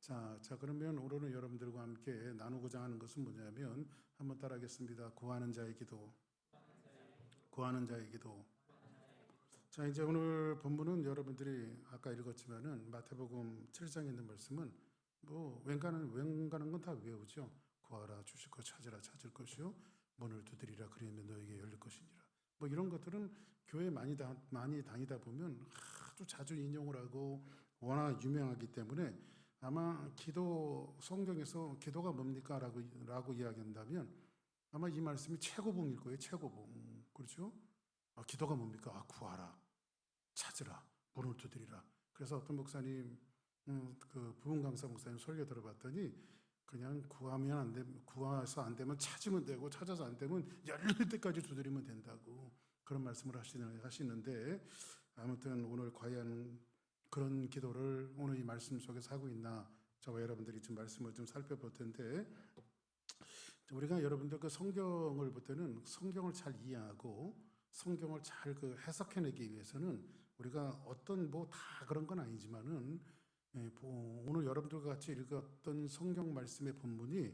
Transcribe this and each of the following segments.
자, 그러면 오늘은 여러분들과 함께 나누고자 하는 것은 뭐냐면 한번 따라하겠습니다. 구하는 자의 기도, 구하는 자의 기도. 자, 이제 오늘 본문은 여러분들이 아까 읽었지만은 마태복음 7장에 있는 말씀은 뭐 웬가는 건 다 외우죠. 구하라 주실 것, 찾으라 찾을 것이요 문을 두드리라 그리면 너에게 열릴 것이니라. 뭐 이런 것들은 교회 많이 다니다 보면 아주 자주 인용을 하고 워낙 유명하기 때문에 아마 기도 성경에서 기도가 뭡니까? 라고 이야기한다면 아마 이 말씀이 최고봉일 거예요. 최고봉. 그렇죠? 기도가 뭡니까? 구하라, 찾으라, 문을 두드리라. 그래서 어떤 목사님, 그 부흥강사 목사님 설교 들어봤더니 그냥 구해서 안 되면 찾으면 되고 찾아서 안 되면 열릴 때까지 두드리면 된다고 그런 말씀을 하시는데 아무튼 오늘 과연 그런 기도를 오늘 이 말씀 속에서 하고 있나 저와 여러분들이 좀 말씀을 좀 살펴볼 텐데 우리가 여러분들 그 성경을 볼 때는 성경을 잘 이해하고 성경을 잘 해석해내기 위해서는 우리가 어떤 뭐 다 그런 건 아니지만은 오늘 여러분들과 같이 읽었던 성경 말씀의 본문이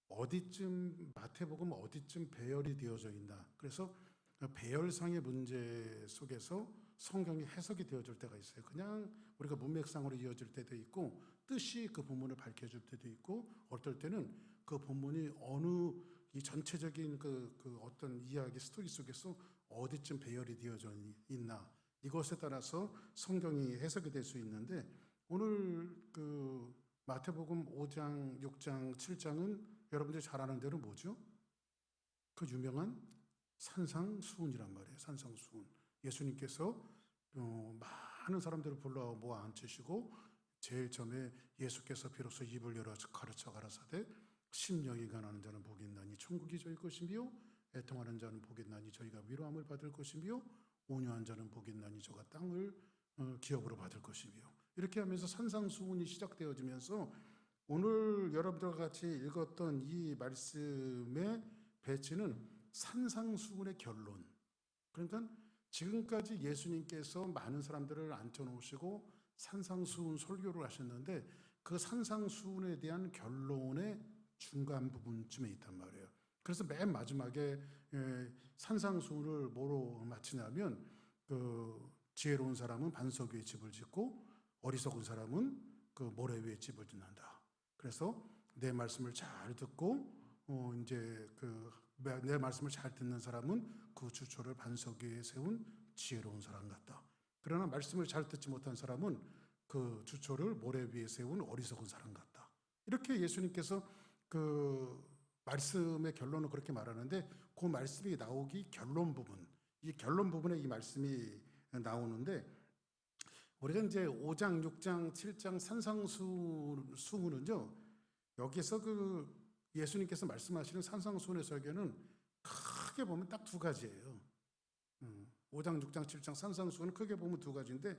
어디쯤 마태복음 어디쯤 배열이 되어져 있나. 그래서 배열상의 문제 속에서 성경이 해석이 되어질 때가 있어요. 그냥 우리가 문맥상으로 이어질 때도 있고 뜻이 그 본문을 밝혀줄 때도 있고 어떨 때는 그 본문이 어느 이 전체적인 그 어떤 이야기 스토리 속에서 어디쯤 배열이 되어져 있나 이것에 따라서 성경이 해석이 될 수 있는데 오늘 그 마태복음 5장, 6장, 7장은 여러분들이 잘 아는 대로 뭐죠? 그 유명한 산상수훈이란 말이에요. 산상수훈. 예수님께서 많은 사람들을 불러 모아 앉히시고 제일 처음에 예수께서 비로소 입을 열어 가르쳐 가라사대 심령이 가난한 자는 복이 있나니 천국이 저희 것이며 애통하는 자는 복이 있나니 저희가 위로함을 받을 것이며 온유한 자는 복이 있나니 저가 땅을 기업으로 받을 것이며 이렇게 하면서 산상수훈이 시작되어지면서 오늘 여러분들과 같이 읽었던 이 말씀의 배치는 산상수훈의 결론. 그러니까 지금까지 예수님께서 많은 사람들을 앉혀놓으시고 산상수훈 설교를 하셨는데 그 산상수훈에 대한 결론의 중간 부분쯤에 있단 말이에요. 그래서 맨 마지막에 산상수훈을 뭐로 마치냐면 그 지혜로운 사람은 반석 위에 집을 짓고 어리석은 사람은 그 모래 위에 집을 짓는다. 그래서 내 말씀을 잘 듣고 이제 내 말씀을 잘 듣는 사람은 그 주초를 반석 위에 세운 지혜로운 사람 같다. 그러나 말씀을 잘 듣지 못한 사람은 그 주초를 모래 위에 세운 어리석은 사람 같다. 이렇게 예수님께서 그 말씀의 결론을 그렇게 말하는데 그 말씀이 나오기 결론 부분, 이 결론 부분에 이 말씀이 나오는데 우리가 이제 5장, 6장, 7장 산상수훈은요 여기서 그 예수님께서 말씀하시는 산상수훈의 설교는 크게 보면 딱 두 가지예요. 5장, 6장, 7장 산상수훈은 크게 보면 두 가지인데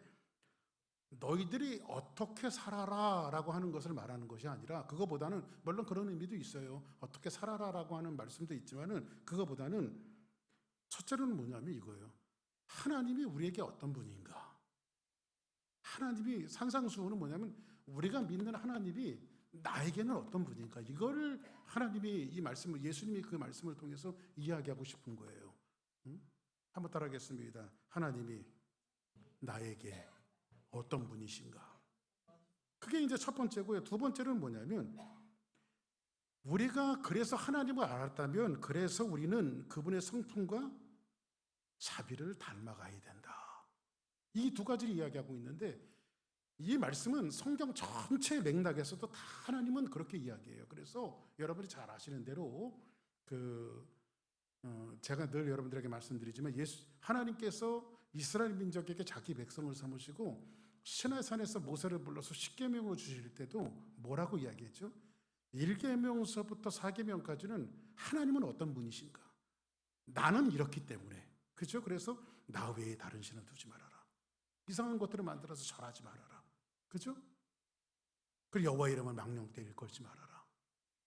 너희들이 어떻게 살아라 라고 하는 것을 말하는 것이 아니라 그거보다는 물론 그런 의미도 있어요. 어떻게 살아라 라고 하는 말씀도 있지만은 그거보다는 첫째로는 뭐냐면 이거예요. 하나님이 우리에게 어떤 분인가. 하나님이 산상수훈은 뭐냐면 우리가 믿는 하나님이 나에게는 어떤 분인가. 이거를 하나님이 이 말씀을 예수님이 그 말씀을 통해서 이야기하고 싶은 거예요. 한번 따라하겠습니다. 하나님이 나에게 어떤 분이신가. 그게 이제 첫 번째고요. 두 번째는 뭐냐면 우리가 그래서 하나님을 알았다면 그래서 우리는 그분의 성품과 자비를 닮아가야 된다. 이 두 가지를 이야기하고 있는데 이 말씀은 성경 전체 맥락에서도 다 하나님은 그렇게 이야기해요. 그래서 여러분이 잘 아시는 대로 제가 늘 여러분들에게 말씀드리지만 하나님께서 이스라엘 민족에게 자기 백성을 삼으시고 시내산에서 모세를 불러서 십계명을 주실 때도 뭐라고 이야기했죠? 1계명서부터 4계명까지는 하나님은 어떤 분이신가? 나는 이렇기 때문에. 그렇죠? 그래서 나 외에 다른 신은 두지 말아라. 이상한 것들을 만들어서 절하지 말아라. 그렇죠? 그리고 여호와 이름을 망령되이 걸지 말아라.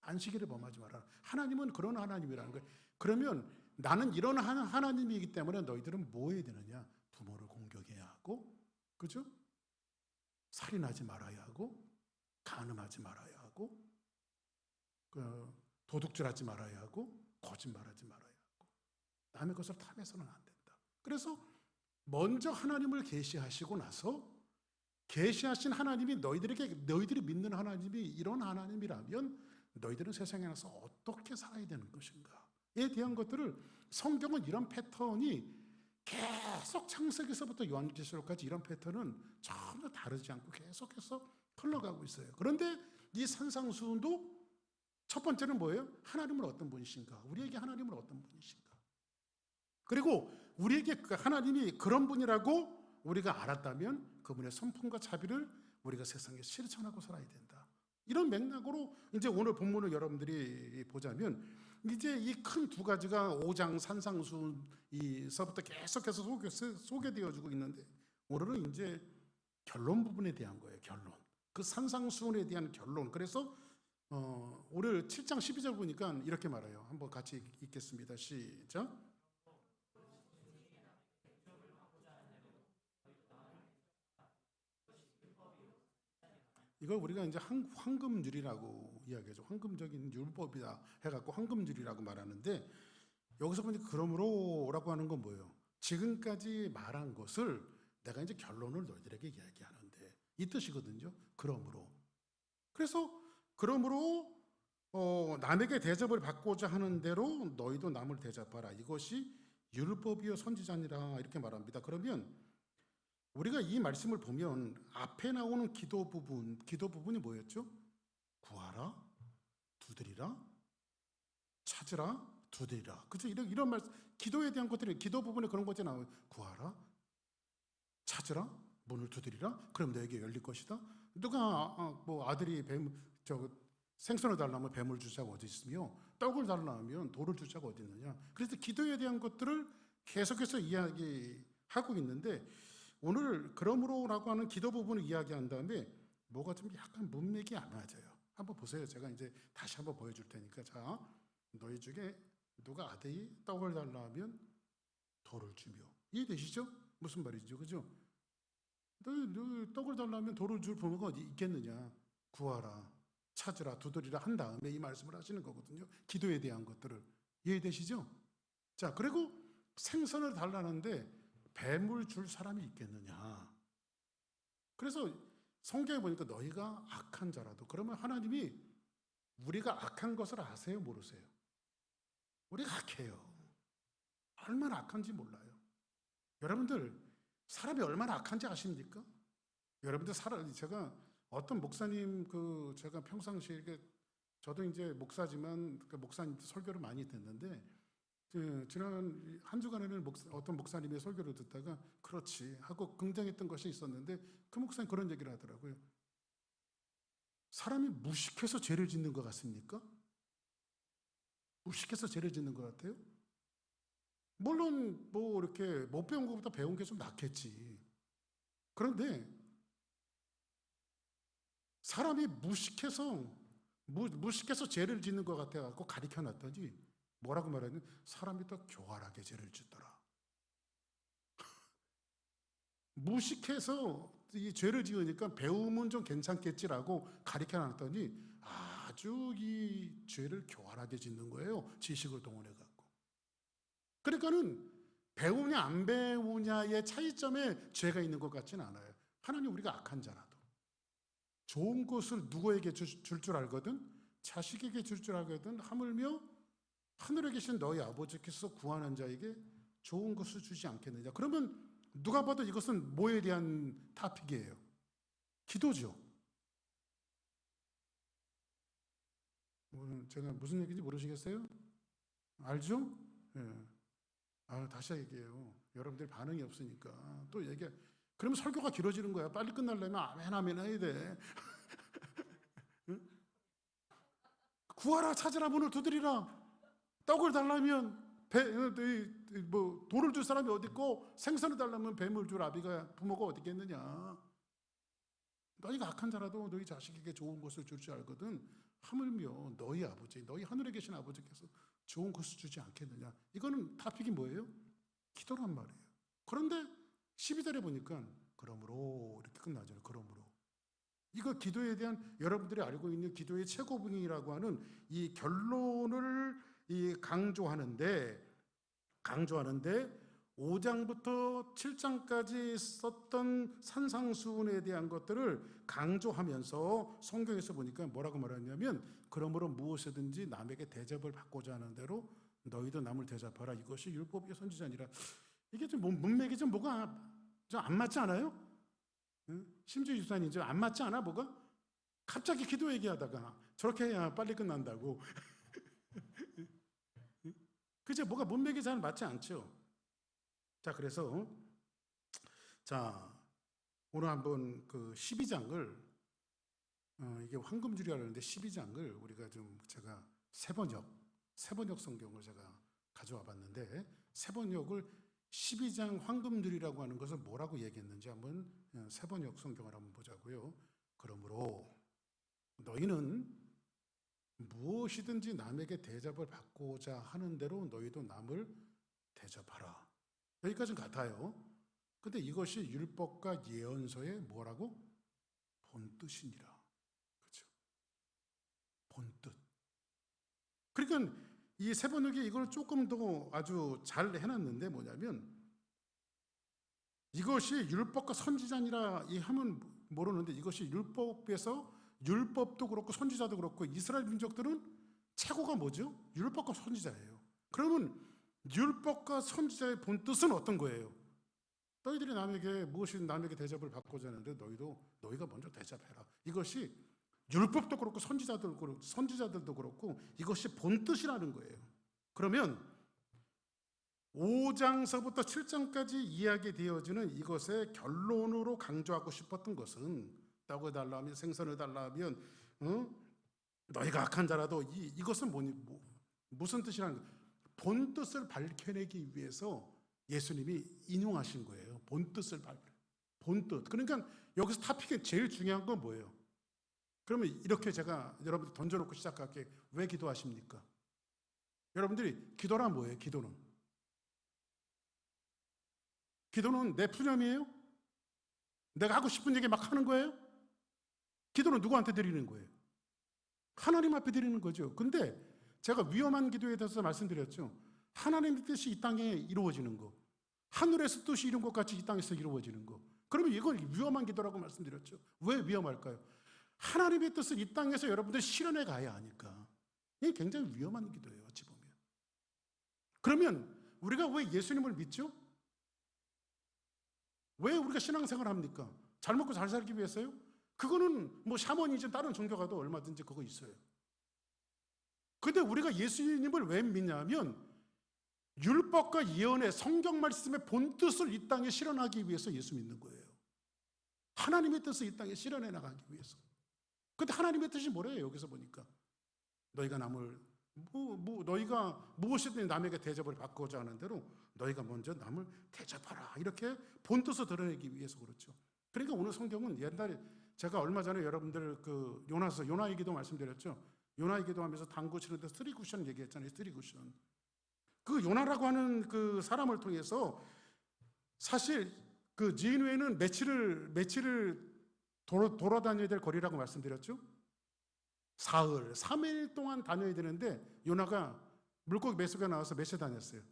안식일을 범하지 말아라. 하나님은 그런 하나님이라는 거예요. 그러면 나는 이런 하나님이기 때문에 너희들은 뭐 해야 되느냐? 부모를 공경해야 하고, 그죠? 살인하지 말아야 하고, 간음하지 말아야 하고, 도둑질하지 말아야 하고, 거짓말하지 말아야 하고, 남의 것을 탐해서는 안 된다. 그래서 먼저 하나님을 계시하시고 나서 계시하신 하나님이 너희들이 믿는 하나님이 이런 하나님이라면 너희들은 세상에 나서 어떻게 살아야 되는 것인가에 대한 것들을 성경은 이런 패턴이 계속 창세기서부터 요한계시록까지 이런 패턴은 전혀 다르지 않고 계속해서 흘러가고 있어요. 그런데 이 산상수훈도 첫 번째는 뭐예요? 하나님은 어떤 분이신가? 우리에게 하나님은 어떤 분이신가? 그리고 우리에게 하나님이 그런 분이라고 우리가 알았다면 그분의 성품과 자비를 우리가 세상에 실천하고 살아야 된다. 이런 맥락으로 이제 오늘 본문을 여러분들이 보자면 이제 이 큰 두 가지가 5장 산상수훈서부터 계속해서 소개되어지고 있는데 오늘은 이제 결론 부분에 대한 거예요. 결론. 그 산상수훈에 대한 결론. 그래서 오늘 7장 12절 보니까 이렇게 말해요. 한번 같이 읽겠습니다. 시작. 이걸 우리가 이제 황금률이라고 이야기하죠. 황금적인 율법이다 해갖고 황금률이라고 말하는데 여기서 보니까 그러므로라고 하는 건 뭐예요? 지금까지 말한 것을 내가 이제 결론을 너희들에게 이야기하는데 이 뜻이거든요. 그러므로. 그래서 그러므로 남에게 대접을 받고자 하는 대로 너희도 남을 대접하라. 이것이 율법이요 선지자니라 이렇게 말합니다. 그러면 우리가 이 말씀을 보면 앞에 나오는 기도 부분이 뭐였죠? 구하라, 두드리라, 찾으라, 두드리라. 그죠? 이런 말씀, 기도에 대한 것들이 기도 부분에 그런 것들이 나와요. 구하라, 찾으라, 문을 두드리라. 그럼 너에게 열릴 것이다. 누가 뭐 아들이 생선을 달라면 뱀을 주자가 어디 있으며 떡을 달라면 돌을 주자가 어디 있느냐. 그래서 기도에 대한 것들을 계속해서 이야기하고 있는데 오늘 그러므로라고 하는 기도 부분을 이야기한 다음에 뭐가 좀 약간 문맥이 안 맞아요. 한번 보세요. 제가 이제 다시 한번 보여줄 테니까. 자, 너희 중에 누가 아들이 떡을 달라 하면 돌을 주며. 이해되시죠? 무슨 말이죠? 그죠? 너 떡을 달라 하면 돌을 줄 부모가 어디 있겠느냐. 구하라, 찾으라, 두드리라 한 다음에 이 말씀을 하시는 거거든요. 기도에 대한 것들을. 이해되시죠? 자, 그리고 생선을 달라는데 뱀을 줄 사람이 있겠느냐. 그래서 성경에 보니까 너희가 악한 자라도 그러면 하나님이 우리가 악한 것을 아세요? 모르세요? 우리가 악해요. 얼마나 악한지 몰라요. 여러분들 사람이 얼마나 악한지 아십니까? 여러분들 제가 어떤 목사님 제가 평상시에 저도 이제 목사지만 목사님 설교를 많이 듣는데 지난 한 주간에는 어떤 목사님의 설교를 듣다가 그렇지 하고 긍정했던 것이 있었는데 그 목사님 그런 얘기를 하더라고요. 사람이 무식해서 죄를 짓는 것 같습니까? 무식해서 죄를 짓는 것 같아요? 물론 뭐 이렇게 못 배운 것보다 배운 게 좀 낫겠지. 그런데 사람이 무식해서 죄를 짓는 것 같아갖고 가리켜 놨더니 뭐라고 말하냐면 사람이 더 교활하게 죄를 짓더라. 무식해서 이 죄를 지으니까 배우면 좀 괜찮겠지라고 가리켜 놨더니 아주 이 죄를 교활하게 짓는 거예요. 지식을 동원해 갖고. 그러니까는 배우냐 안 배우냐의 차이점에 죄가 있는 것 같지는 않아요. 하나님 우리가 악한 자라도 좋은 것을 누구에게 줄 줄 알거든? 자식에게 줄 줄 알거든? 하물며 하늘에 계신 너희 아버지께서 구하는 자에게 좋은 것을 주지 않겠느냐. 그러면 누가 봐도 이것은 뭐에 대한 타픽이에요? 기도죠. 제가 무슨 얘기인지 모르시겠어요? 알죠? 예. 다시 얘기해요. 여러분들 반응이 없으니까 또 그러면 설교가 길어지는 거야. 빨리 끝나려면 아멘 아멘 해야 돼. 응? 구하라, 찾으라, 문을 두드리라. 떡을 달라면 돌을 줄 사람이 어디 있고 생선을 달라면 뱀을 줄 부모가 어디 있겠느냐. 너희가 악한 자라도 너희 자식에게 좋은 것을 줄 줄 알거든. 하물며 너희 아버지, 너희 하늘에 계신 아버지께서 좋은 것을 주지 않겠느냐. 이거는 타픽이 뭐예요? 기도란 말이에요. 그런데 12절에 보니까 그러므로 이렇게 끝나잖아요. 그러므로 이거 기도에 대한 여러분들이 알고 있는 기도의 최고봉이라고 하는 이 결론을 강조하는데 5장부터 7장까지 썼던 산상수훈에 대한 것들을 강조하면서 성경에서 보니까 뭐라고 말하냐면 그러므로 무엇이든지 남에게 대접을 받고자 하는 대로 너희도 남을 대접하라. 이것이 율법의 선지자니라. 이게 좀 문맥이 좀 뭐가 좀 안 맞지 않아요? 심지어 유산이 좀 안 맞지 않아 뭐가? 갑자기 기도 얘기하다가 저렇게 해야 빨리 끝난다고. 그제 뭐가 문맥이 잘 맞지 않죠. 자, 그래서 오늘 한번 그 12장을 이게 황금줄이라 하는데 12장을 우리가 좀 제가 세번역 성경을 제가 가져와 봤는데 세번역을 12장 황금줄이라고 하는 것을 뭐라고 얘기했는지 한번 세번역 성경을 한번 보자고요. 그러므로 너희는 무엇이든지 남에게 대접을 받고자 하는 대로 너희도 남을 대접하라. 여기까지는 같아요. 근데 이것이 율법과 예언서의 뭐라고? 본뜻이니라. 그렇죠? 본뜻. 그러니까 이 세번역이 이걸 조금 더 아주 잘 해놨는데 뭐냐면 이것이 율법과 선지자니라 하면 모르는데 이것이 율법도 그렇고 선지자도 그렇고 이스라엘 민족들은 최고가 뭐죠? 율법과 선지자예요. 그러면 율법과 선지자의 본뜻은 어떤 거예요? 너희들이 남에게 대접을 받고자 하는데 너희가 먼저 대접해라. 이것이 율법도 그렇고 선지자들도 그렇고 이것이 본뜻이라는 거예요. 그러면 5장서부터 7장까지 이야기되어지는 이것의 결론으로 강조하고 싶었던 것은 떡을 달라 하면 생선을 달라 하면 너희가 악한 자라도 이것은 무슨 뜻이라는 거예요? 본뜻을 밝혀내기 위해서 예수님이 인용하신 거예요. 본뜻. 그러니까 여기서 타픽이 제일 중요한 건 뭐예요? 그러면 이렇게 제가 여러분들 던져놓고 시작할게. 왜 기도하십니까? 여러분들이 기도란 뭐예요? 기도는 내 푸념이에요? 내가 하고 싶은 얘기 막 하는 거예요? 기도는 누구한테 드리는 거예요? 하나님 앞에 드리는 거죠. 근데 제가 위험한 기도에 대해서 말씀드렸죠. 하나님의 뜻이 이 땅에 이루어지는 거, 하늘에서 뜻이 이룬 것 같이 이 땅에서 이루어지는 거. 그러면 이걸 위험한 기도라고 말씀드렸죠. 왜 위험할까요? 하나님의 뜻을 이 땅에서 여러분들 실현해 가야 하니까. 이게 굉장히 위험한 기도예요. 어찌 보면. 그러면 우리가 왜 예수님을 믿죠? 왜 우리가 신앙생활을 합니까? 잘 먹고 잘 살기 위해서요? 그거는 뭐 샤머니즘 다른 종교 가도 얼마든지 그거 있어요. 근데 우리가 예수님을 왜 믿냐면 율법과 예언의 성경 말씀의 본뜻을 이 땅에 실현하기 위해서 예수 믿는 거예요. 하나님의 뜻을 이 땅에 실현해 나가기 위해서. 근데 하나님의 뜻이 뭐래요? 여기서 보니까 너희가 너희가 무엇이든 남에게 대접을 받고자 하는 대로 너희가 먼저 남을 대접하라. 이렇게 본뜻을 드러내기 위해서 그렇죠. 그러니까 오늘 성경은 옛날에 제가 얼마 전에 여러분들 요나의 기도 말씀드렸죠. 요나의 기도하면서 당구 치는데 쓰리 쿠션 얘기했잖아요. 쓰리 쿠션. 그 요나라고 하는 그 사람을 통해서 사실 그 니느웨는 며칠을 돌아다녀야 될 거리라고 말씀드렸죠. 사흘, 3일 동안 다녀야 되는데 요나가 물고기 뱃속에 나와서 며칠 다녔어요.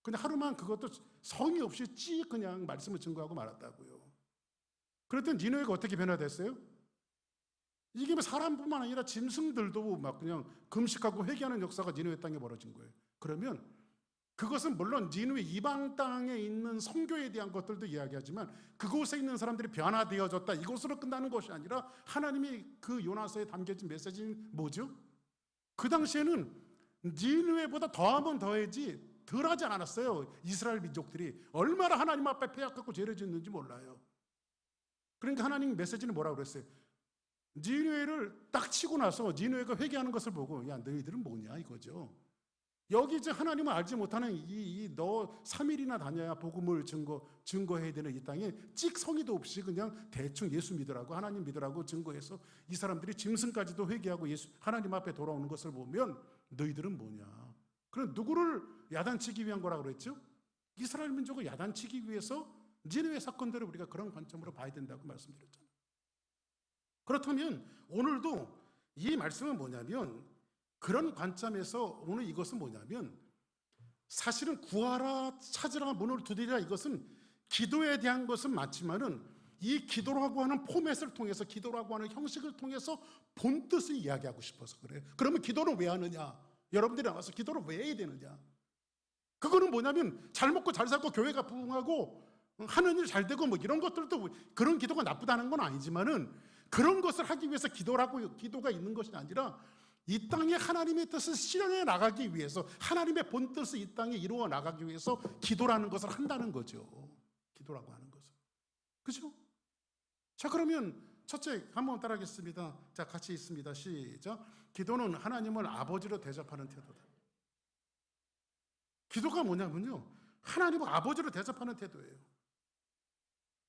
근데 하루만 그것도 성의 없이 그냥 말씀을 증거하고 말았다고요. 그랬더니 니느웨가 어떻게 변화됐어요? 이게 뭐 사람뿐만 아니라 짐승들도 막 그냥 금식하고 회개하는 역사가 니느웨 땅에 벌어진 거예요. 그러면 그것은 물론 니느웨 이방 땅에 있는 선교에 대한 것들도 이야기하지만 그곳에 있는 사람들이 변화되어졌다 이것으로 끝나는 것이 아니라 하나님이 그 요나서에 담겨진 메시지는 뭐죠? 그 당시에는 니느웨보다 더하면 더해지 덜하지 않았어요. 이스라엘 민족들이 얼마나 하나님 앞에 패약하고 죄를 짓는지 몰라요. 그러니까 하나님 메시지는 뭐라고 그랬어요? 니느웨를 딱 치고 나서 니느웨가 회개하는 것을 보고 야 너희들은 뭐냐 이거죠. 여기 이제 하나님을 알지 못하는 너 3일이나 다녀야 복음을 증거해야 되는 이 땅에 찍 성의도 없이 그냥 대충 예수 믿으라고 하나님 믿으라고 증거해서 이 사람들이 짐승까지도 회개하고 하나님 앞에 돌아오는 것을 보면 너희들은 뭐냐. 그럼 누구를 야단치기 위한 거라고 그랬죠? 이스라엘 민족을 야단치기 위해서 니느웨 사건들을 우리가 그런 관점으로 봐야 된다고 말씀드렸잖아요. 그렇다면 오늘도 이 말씀은 뭐냐면, 그런 관점에서 오늘 이것은 뭐냐면, 사실은 구하라, 찾으라, 문을 두드리라, 이것은 기도에 대한 것은 맞지만은 이 기도라고 하는 포맷을 통해서, 기도라고 하는 형식을 통해서 본 뜻을 이야기하고 싶어서 그래요. 그러면 기도를 왜 하느냐? 여러분들이 나와서 기도를 왜 해야 되느냐? 그거는 뭐냐면 잘 먹고 잘 살고 교회가 부흥하고 하는 일 잘 되고 뭐 이런 것들도, 그런 기도가 나쁘다는 건 아니지만은, 그런 것을 하기 위해서 기도가 있는 것이 아니라 이 땅에 하나님의 뜻을 실현해 나가기 위해서, 하나님의 본 뜻을 이 땅에 이루어 나가기 위해서 기도라는 것을 한다는 거죠. 기도라고 하는 것을. 그죠? 자, 그러면 첫째 한번 따라하겠습니다. 자, 같이 있습니다. 시작. 기도는 하나님을 아버지로 대접하는 태도다. 기도가 뭐냐면요, 하나님을 아버지로 대접하는 태도예요.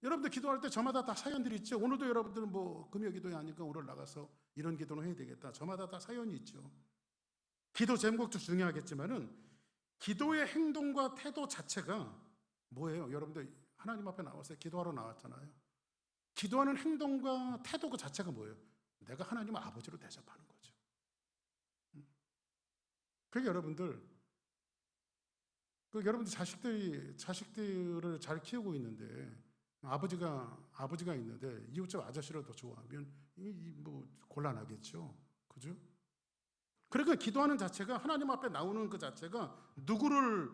여러분들 기도할 때 저마다 다 사연들이 있죠. 오늘도 여러분들은 뭐 금요 기도에 하니까 오늘 나가서 이런 기도는 해야 되겠다. 저마다 다 사연이 있죠. 기도 제목도 중요하겠지만은 기도의 행동과 태도 자체가 뭐예요? 여러분들 하나님 앞에 나와서 기도하러 나왔잖아요. 기도하는 행동과 태도 그 자체가 뭐예요? 내가 하나님을 아버지로 대접하는 거죠. 그러니까 여러분들 자식들을 잘 키우고 있는데, 아버지가 있는데 이웃집 아저씨를 더 좋아하면 뭐 곤란하겠죠. 그죠? 그러니까 기도하는 자체가, 하나님 앞에 나오는 그 자체가 누구를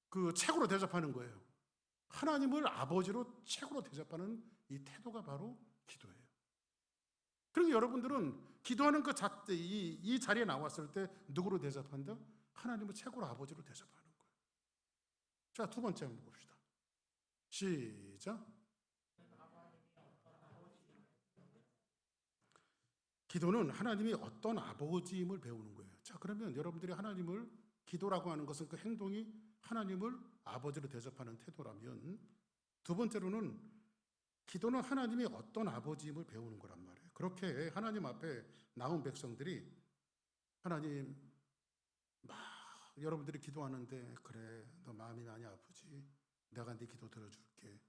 그 최고로 대접하는 거예요. 하나님을 아버지로 최고로 대접하는 이 태도가 바로 기도예요. 그러니까 여러분들은 기도하는 이 자리에 나왔을 때 누구로 대접한다? 하나님을 최고로 아버지로 대접하는 거예요. 자, 두 번째 한번 봅시다. 시작. 기도는 하나님이 어떤 아버지임을 배우는 거예요. 자, 그러면 여러분들이 하나님을, 기도라고 하는 것은 그 행동이 하나님을 아버지로 대접하는 태도라면, 두 번째로는 기도는 하나님이 어떤 아버지임을 배우는 거란 말이에요. 그렇게 하나님 앞에 나온 백성들이, 하나님, 여러분들이 기도하는데, 그래, 너 마음이 많이 아프지? 내가 네 기도 들어줄게.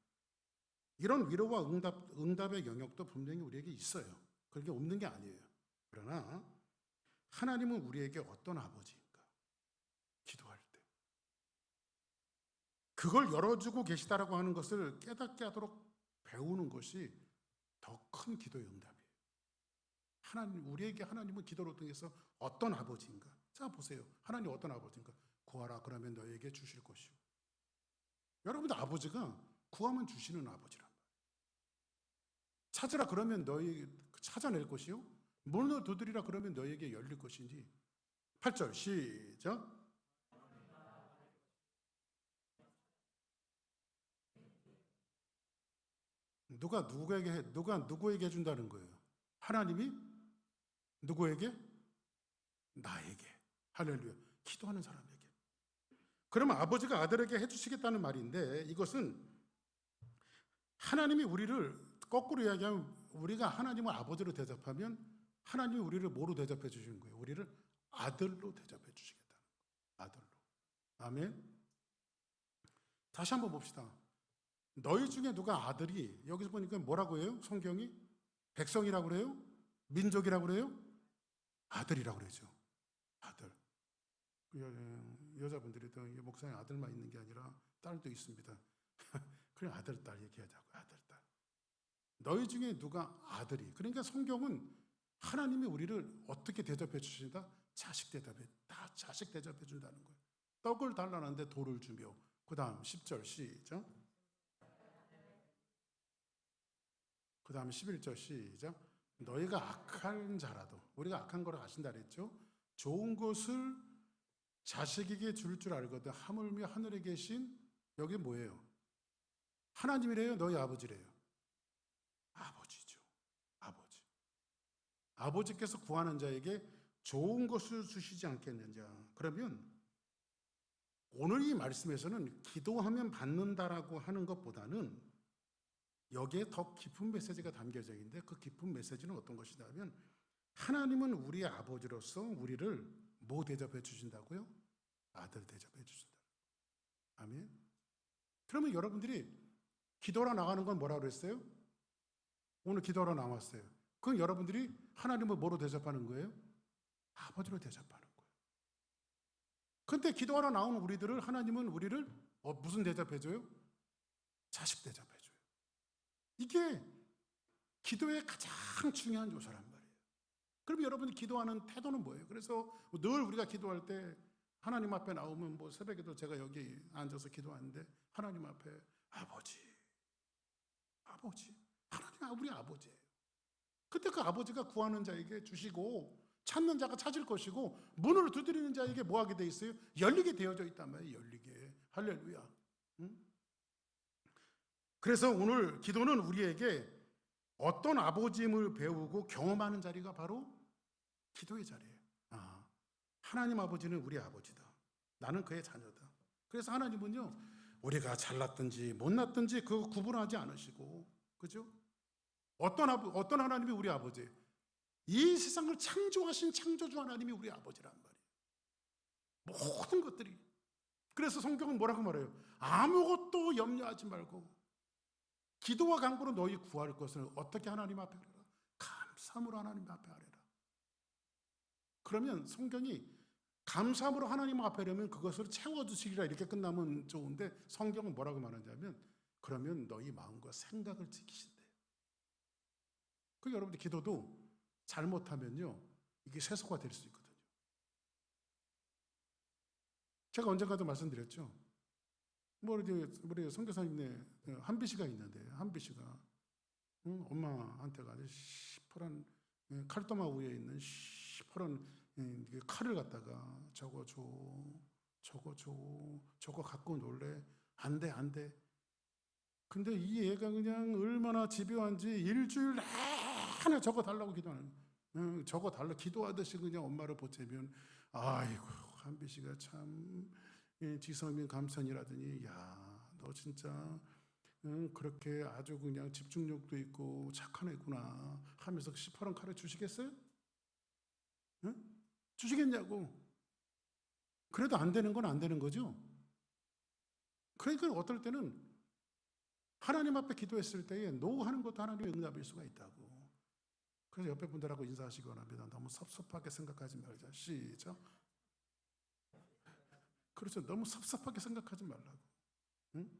이런 위로와 응답의 영역도 분명히 우리에게 있어요. 그게 없는 게 아니에요. 그러나 하나님은 우리에게 어떤 아버지인가? 기도할 때 그걸 열어주고 계시다라고 하는 것을 깨닫게 하도록 배우는 것이 더 큰 기도의 응답이에요. 우리에게 하나님은 기도를 통해서 어떤 아버지인가? 자, 보세요. 하나님 어떤 아버지인가? 구하라 그러면 너에게 주실 것이요. 여러분들 아버지가 구하면 주시는 아버지란 말이에요. 찾으라 그러면 너희 찾아낼 것이요. 문을 두드리라 그러면 너에게 열릴 것인지. 8절 시작. 누가 누구에게 해준다는 거예요? 하나님이 누구에게? 나에게. 할렐루야. 기도하는 사람에게. 그러면 아버지가 아들에게 해주시겠다는 말인데, 이것은 하나님이 우리를, 거꾸로 이야기하면 우리가 하나님을 아버지로 대접하면 하나님이 우리를 뭐로 대접해 주시는 거예요? 우리를 아들로 대접해 주시겠다는 거예요. 아들로. 아멘. 다시 한번 봅시다. 너희 중에 누가 아들이, 여기서 보니까 뭐라고 해요? 성경이 백성이라고 그래요? 민족이라고 그래요? 아들이라고 그러죠. 아들. 여자분들이 또 목사님 아들만 있는 게 아니라 딸도 있습니다. 그냥 아들, 딸 얘기하자고. 아들, 딸. 너희 중에 누가 아들이. 그러니까 성경은 하나님이 우리를 어떻게 대접해 주신다? 자식 대접해 준다는 거예요. 떡을 달라는데 돌을 주며. 그 다음 10절 시작. 그 다음 11절 시작. 너희가 악한 자라도, 우리가 악한 거를 아신다 그랬죠? 좋은 것을 자식에게 줄 알거든. 하물며 하늘에 계신, 여기 뭐예요? 하나님이래요? 너희 아버지래요? 아버지죠. 아버지. 아버지께서 구하는 자에게 좋은 것을 주시지 않겠느냐. 그러면 오늘 이 말씀에서는 기도하면 받는다라고 하는 것보다는 여기에 더 깊은 메시지가 담겨져 있는데, 그 깊은 메시지는 어떤 것이냐면, 하나님은 우리의 아버지로서 우리를 뭐 대접해 주신다고요? 아들 대접해 주신다. 아멘. 그러면 여러분들이 기도하러 나가는 건 뭐라고 그랬어요? 오늘 기도하러 나왔어요. 그건 여러분들이 하나님을 뭐로 대접하는 거예요? 아버지로 대접하는 거예요. 그런데 기도하러 나오는 우리들을 하나님은 우리를 무슨 대접해줘요? 자식 대접해줘요. 이게 기도의 가장 중요한 요소란 말이에요. 그럼 여러분이 기도하는 태도는 뭐예요? 그래서 늘 우리가 기도할 때 하나님 앞에 나오면 뭐 새벽에도 제가 여기 앉아서 기도하는데 하나님 앞에 아버지, 하나님 우리 아버지예요. 그때 그 아버지가 구하는 자에게 주시고 찾는 자가 찾을 것이고 문을 두드리는 자에게 뭐 하게 돼 있어요? 열리게 되어져 있단 말이에요. 열리게. 할렐루야. 응? 그래서 오늘 기도는 우리에게 어떤 아버지임을 배우고 경험하는 자리가 바로 기도의 자리예요. 하나님 아버지는 우리 아버지다. 나는 그의 자녀다. 그래서 하나님은요, 우리가 잘났든지 못났든지 그거 구분하지 않으시고, 그죠? 어떤 하나님이 우리 아버지예요? 이 세상을 창조하신 창조주 하나님이 우리 아버지란 말이에요. 모든 것들이. 그래서 성경은 뭐라고 말해요? 아무것도 염려하지 말고 기도와 간구로 너희 구할 것을 어떻게 하나님 앞에 하라? 감사함으로 하나님 앞에 하래라. 그러면 성경이 감사함으로 하나님 앞에 하려면 그것을 채워주시리라 이렇게 끝나면 좋은데 성경은 뭐라고 말하냐면 그러면 너희 마음과 생각을 지키신대요. 그 여러분들 기도도 잘못하면요 이게 세소가 될 수 있거든요. 제가 언젠가도 말씀드렸죠. 우리 선교사님네 한비 씨가 있는데 한비 씨가 엄마한테 가서 시퍼런 칼도마 위에 있는 시퍼런 칼을 갖다가 저거 갖고 놀래. 안 돼. 근데 이 애가 그냥 얼마나 집요한지 일주일 내내 저거 달라고 기도하는 저거 달라 기도하듯이 그냥 엄마를 보채면 아이고 한비 씨가 참 지성이 감선이라더니 야 너 진짜 그렇게 아주 그냥 집중력도 있고 착한 애구나 하면서 시퍼런 칼을 주시겠어요? 주시겠냐고. 그래도 안 되는 건 안 되는 거죠. 그러니까 어떨 때는 하나님 앞에 기도했을 때에 노 하는 것도 하나님의 응답일 수가 있다고. 그래서 옆에 분들하고 인사하시기 원합니다. 너무 섭섭하게 생각하지 말자. 시작. 그렇죠. 너무 섭섭하게 생각하지 말라고. 응?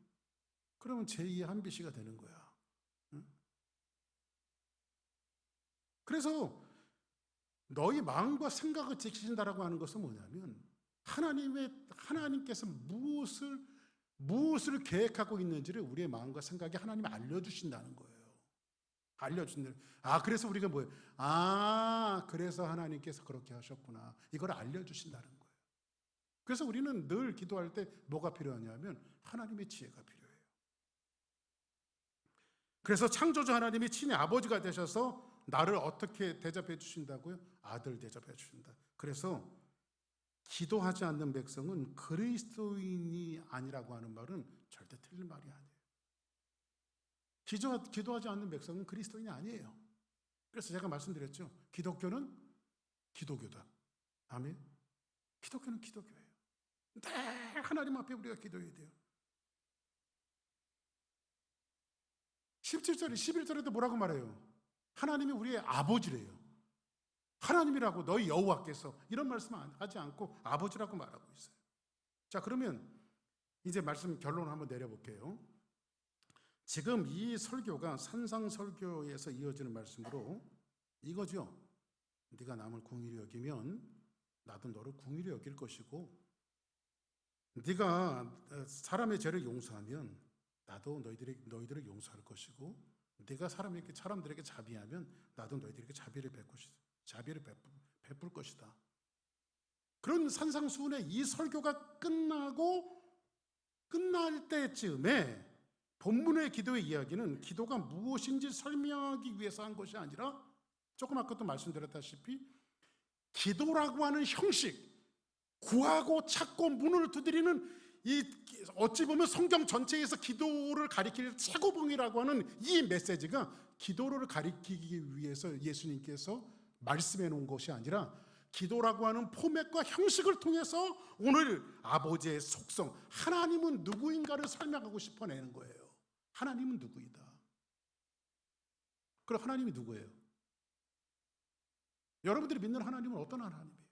그러면 제2의 한비 씨가 되는 거야. 응? 그래서 너희 마음과 생각을 지키신다라고 하는 것은 뭐냐면 하나님께서 무엇을 계획하고 있는지를 우리의 마음과 생각에 하나님이 알려주신다는 거예요. 알려준다. 그래서 우리가 뭐예요? 그래서 하나님께서 그렇게 하셨구나. 이걸 알려주신다는 거예요. 그래서 우리는 늘 기도할 때 뭐가 필요하냐면 하나님의 지혜가 필요해요. 그래서 창조주 하나님이 친히 아버지가 되셔서 나를 어떻게 대접해 주신다고요? 아들 대접해 주신다. 그래서 기도하지 않는 백성은 그리스도인이 아니라고 하는 말은 절대 틀린 말이 아니에요. 기도하지 않는 백성은 그리스도인이 아니에요. 그래서 제가 말씀드렸죠. 기독교는 기도교다. 아멘. 기독교는 기도교예요. 늘 하나님 앞에 우리가 기도해야 돼요. 17절에 11절에도 뭐라고 말해요? 하나님이 우리의 아버지래요. 하나님이라고 너희 여호와께서 이런 말씀 하지 않고 아버지라고 말하고 있어요. 자, 그러면 이제 말씀 결론을 한번 내려볼게요. 지금 이 설교가 산상설교에서 이어지는 말씀으로 이거죠. 네가 남을 궁일히 여기면 나도 너를 궁일히 여길 것이고 네가 사람의 죄를 용서하면 나도 너희들을 용서할 것이고 네가 사람들에게 자비하면 나도 너희들에게 자비를 베풀 것이다. 그런 산상수훈의 이 설교가 끝날 때쯤에 본문의 기도의 이야기는 기도가 무엇인지 설명하기 위해서 한 것이 아니라 조금 아까도 말씀드렸다시피 기도라고 하는 형식, 구하고 찾고 문을 두드리는 이 어찌 보면 성경 전체에서 기도를 가리킬 최고봉이라고 하는 이 메시지가 기도를 가리키기 위해서 예수님께서 말씀해 놓은 것이 아니라 기도라고 하는 포맷과 형식을 통해서 오늘 아버지의 속성, 하나님은 누구인가를 설명하고 싶어내는 거예요. 하나님은 누구이다. 그럼 하나님이 누구예요? 여러분들이 믿는 하나님은 어떤 하나님이에요?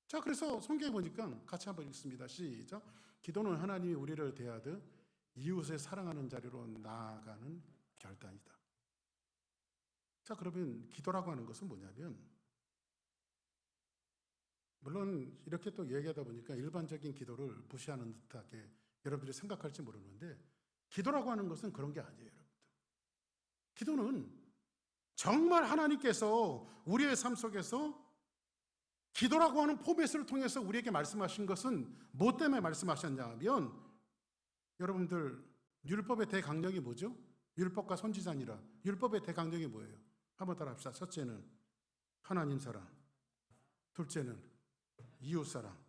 자, 그래서 성경에 보니까 같이 한번 읽습니다. 시작. 기도는 하나님이 우리를 대하듯 이웃을 사랑하는 자리로 나아가는 결단이다. 자, 그러면 기도라고 하는 것은 뭐냐면, 물론 이렇게 또 얘기하다 보니까 일반적인 기도를 무시하는 듯하게 여러분들이 생각할지 모르는데, 기도라고 하는 것은 그런 게 아니에요, 여러분들. 기도는 정말 하나님께서 우리의 삶 속에서 기도라고 하는 포맷을 통해서 우리에게 말씀하신 것은 뭐 때문에 말씀하셨냐 하면, 여러분들 율법의 대강령이 뭐죠? 율법과 선지자니라. 율법의 대강령이 뭐예요? 한번 따라 합시다. 첫째는 하나님 사랑, 둘째는 이웃 사랑.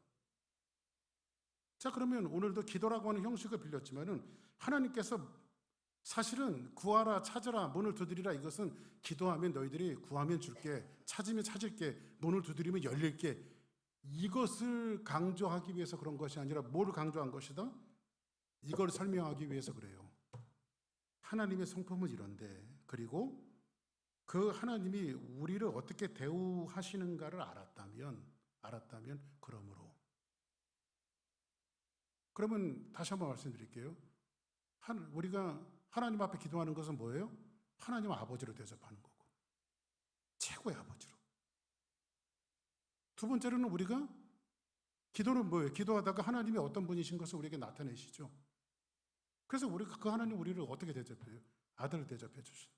자, 그러면 오늘도 기도라고 하는 형식을 빌렸지만은 하나님께서 사실은 구하라, 찾으라, 문을 두드리라, 이것은 기도하면 너희들이 구하면 줄게, 찾으면 찾을게, 문을 두드리면 열릴게, 이것을 강조하기 위해서 그런 것이 아니라 뭘 강조한 것이다? 이걸 설명하기 위해서 그래요. 하나님의 성품은 이런데, 그리고 그 하나님이 우리를 어떻게 대우하시는가를 알았다면 그러면 다시 한번 말씀드릴게요. 우리가 하나님 앞에 기도하는 것은 뭐예요? 하나님 아버지로 대접하는 거고, 최고의 아버지로. 두 번째로는 우리가 기도는 뭐예요? 기도하다가 하나님이 어떤 분이신 것을 우리에게 나타내시죠. 그래서 우리가 그 하나님 우리를 어떻게 대접해요? 아들을 대접해 주신다.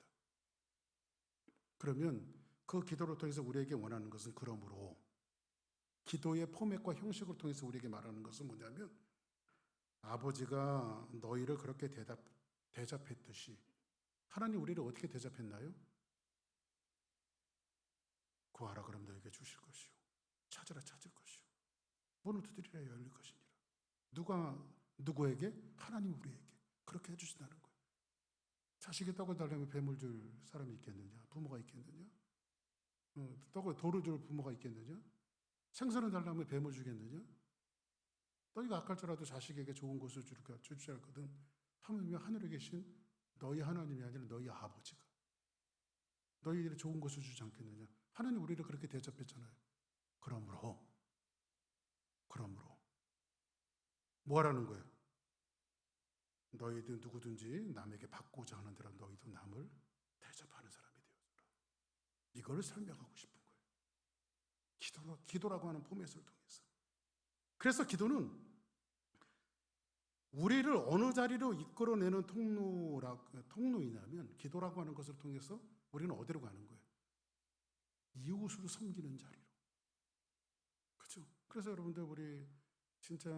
그러면 그 기도를 통해서 우리에게 원하는 것은, 그러므로 기도의 포맷과 형식을 통해서 우리에게 말하는 것은 뭐냐면, 아버지가 너희를 그렇게 대접했듯이 하나님 우리를 어떻게 대접했나요? 구하라 그럼 너에게 주실 것이요, 찾으라 찾을 것이요, 문을 두드리라 열릴 것이니라. 누구에게? 하나님 우리에게 그렇게 해주신다는 거예요. 자식이 떡을 달라면 뱀을 줄 사람이 있겠느냐? 부모가 있겠느냐? 돌을 줄 부모가 있겠느냐? 생선을 달라면 뱀을 주겠느냐? 너희가 악할지라도 자식에게 좋은 것을 주지 않거든. 하물며 하늘에 계신 너희 하나님이 아니라 너희 아버지가 너희에게 좋은 것을 주지 않겠느냐? 하나님 우리를 그렇게 대접했잖아요. 그러므로 뭐하라는 거예요? 너희들 누구든지 남에게 받고자 하는 대로 너희도 남을 대접하는 사람이 되어서라. 이걸 설명하고 싶은 거예요. 기도라고 하는 포맷을 통해서. 그래서 기도는 우리를 어느 자리로 이끌어내는 통로이냐면, 기도라고 하는 것을 통해서 우리는 어디로 가는 거예요? 이웃을 섬기는 자리로. 그렇죠? 그래서 여러분들 우리 진짜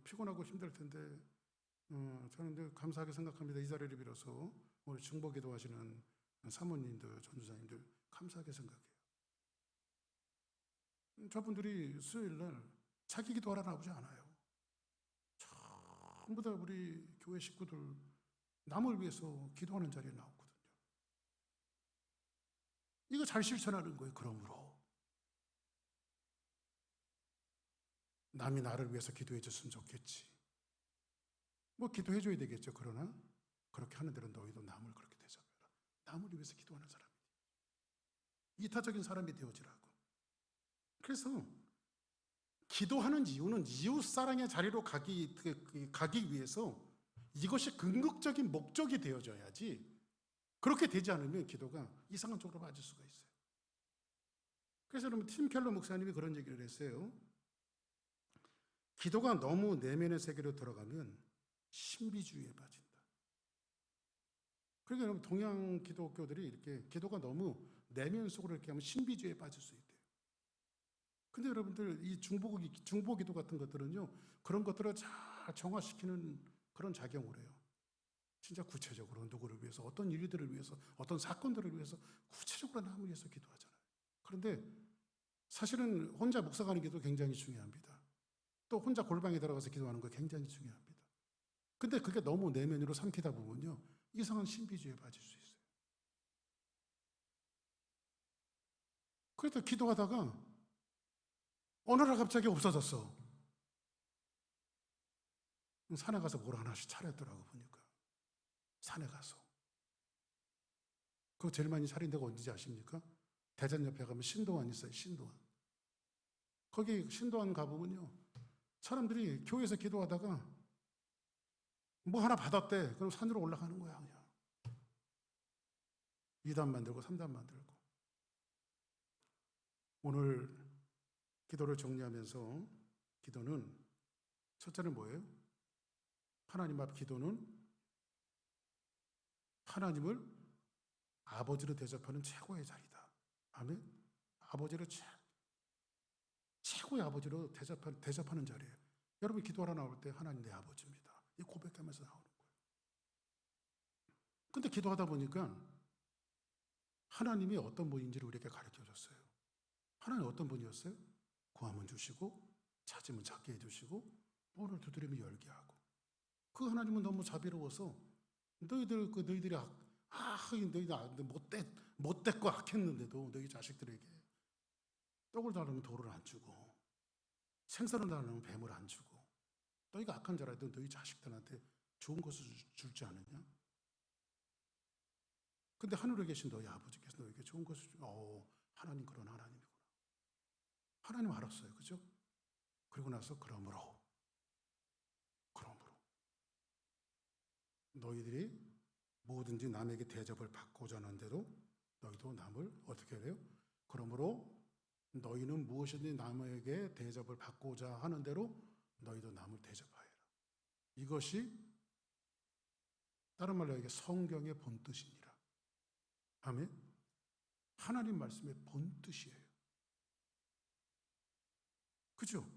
피곤하고 힘들 텐데, 저는 감사하게 생각합니다. 이 자리를 빌어서 우리 중보 기도하시는 사모님들, 전도사님들 감사하게 생각해요. 저분들이 수요일날 자기 기도하러 나오지 않아요. 전부 다 우리 교회 식구들 남을 위해서 기도하는 자리에 나오거든요. 이거 잘 실천하는 거예요. 그러므로 남이 나를 위해서 기도해 줬으면 좋겠지. 뭐 기도해 줘야 되겠죠. 그러나 그렇게 하는 대로 너희도 남을 그렇게 대접해라. 남을 위해서 기도하는 사람이 되어라. 이타적인 사람이 되어지라고. 그래서 기도하는 이유는 이웃 사랑의 자리로 가기 위해서 이것이 궁극적인 목적이 되어져야지, 그렇게 되지 않으면 기도가 이상한 쪽으로 빠질 수가 있어요. 그래서 여러분, 팀 켈러 목사님이 그런 얘기를 했어요. 기도가 너무 내면의 세계로 들어가면 신비주의에 빠진다. 그러니까 여러분, 동양 기독교들이 이렇게 기도가 너무 내면 속으로 이렇게 하면 신비주의에 빠질 수 있대요. 근데 여러분들, 이 중보 기도 같은 것들은요, 그런 것들을 잘 정화시키는 그런 작용을 해요. 진짜 구체적으로 누구를 위해서, 어떤 일들을 위해서, 어떤 사건들을 위해서 구체적으로 남을 위해서 기도하잖아요. 그런데 사실은 혼자 묵상하는 기도 굉장히 중요합니다. 또 혼자 골방에 들어가서 기도하는 거 굉장히 중요합니다. 근데 그게 너무 내면으로 삼키다 보면요, 이상한 신비주의에 빠질 수 있어요. 그래서 기도하다가 어느 날 갑자기 없어졌어. 산에 가서 뭘 하나씩 차렸더라고. 보니까 산에 가서 그거 제일 많이 차린 데가 어딘지 아십니까? 대전 옆에 가면 신도안 있어요. 신도안. 거기 신도안 가보면요, 사람들이 교회에서 기도하다가 뭐 하나 받았대. 그럼 산으로 올라가는 거야 그냥. 2단 만들고 3단 만들고. 오늘 기도를 정리하면서, 기도는 첫째는 뭐예요? 하나님 앞 기도는 하나님을 아버지로 대접하는 최고의 자리다. 아멘. 아버지를 최고의 아버지로 대접하는 자리예요. 여러분 기도하러 나올 때 하나님 내 아버지입니다, 이 고백하면서 나오는 거예요. 근데 기도하다 보니까 하나님이 어떤 분인지를 우리에게 가르쳐 줬어요. 하나님 어떤 분이었어요? 구하면 주시고 찾으면 찾게 해주시고 문을 두드리면 열게 하고. 그 하나님은 너무 자비로워서 너희들이 못됐고 악했는데도 너희 자식들에게 떡을 달라면 돌을 안 주고 생선을 달라면 뱀을 안 주고, 너희가 악한 자라도 너희 자식들한테 좋은 것을 줄지 않느냐? 근데 하늘에 계신 너희 아버지께서 너희에게 좋은 것을 하나님 그런 하나님이구나. 하나님 알았어요. 그죠? 그리고 나서 그러므로 너희들이 뭐든지 남에게 대접을 받고자 하는데도 너희도 남을 어떻게 해야 돼요? 그러므로 너희는 무엇이든지 남에게 대접을 받고자 하는 대로 너희도 남을 대접하여라. 이것이 다른 말로 이게 성경의 본뜻이니라. 아멘. 하나님 말씀의 본뜻이에요. 그죠?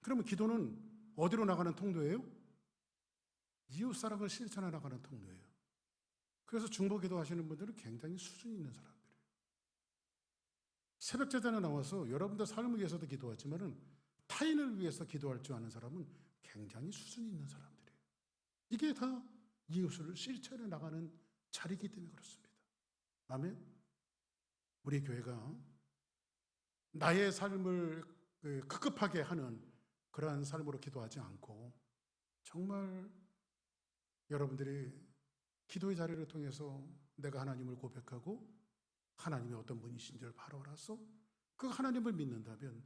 그러면 기도는 어디로 나가는 통로예요? 이웃사랑을 실천해 나가는 통로예요. 그래서 중보기도 하시는 분들은 굉장히 수준 있는 사람들이에요. 새벽 제단에 나와서 여러분들 삶을 위해서도 기도하지만은 타인을 위해서 기도할 줄 아는 사람은 굉장히 수준 있는 사람들이에요. 이게 다 이웃을 실천해 나가는 자리이기 때문에 그렇습니다. 아멘. 우리 교회가 나의 삶을 급급하게 하는 그러한 삶으로 기도하지 않고, 정말 여러분들이 기도의 자리를 통해서 내가 하나님을 고백하고 하나님이 어떤 분이신지를 바로 알아서 그 하나님을 믿는다면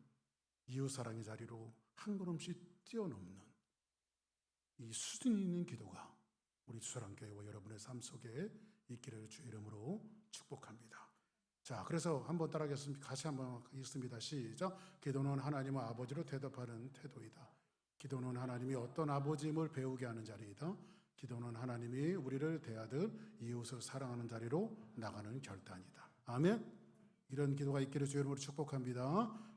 이웃사랑의 자리로 한 걸음씩 뛰어넘는 이 수준 있는 기도가 우리 주사랑교회와 여러분의 삶 속에 있기를 주의 이름으로 축복합니다. 자, 그래서 한번 따라하겠습니다. 같이 한번 읽습니다. 시작. 기도는 하나님의 아버지로 대답하는 태도이다. 기도는 하나님이 어떤 아버지임을 배우게 하는 자리이다. 기도는 하나님이 우리를 대하듯 이웃을 사랑하는 자리로 나가는 결단이다. 아멘. 이런 기도가 있기를 주의 이름으로 축복합니다.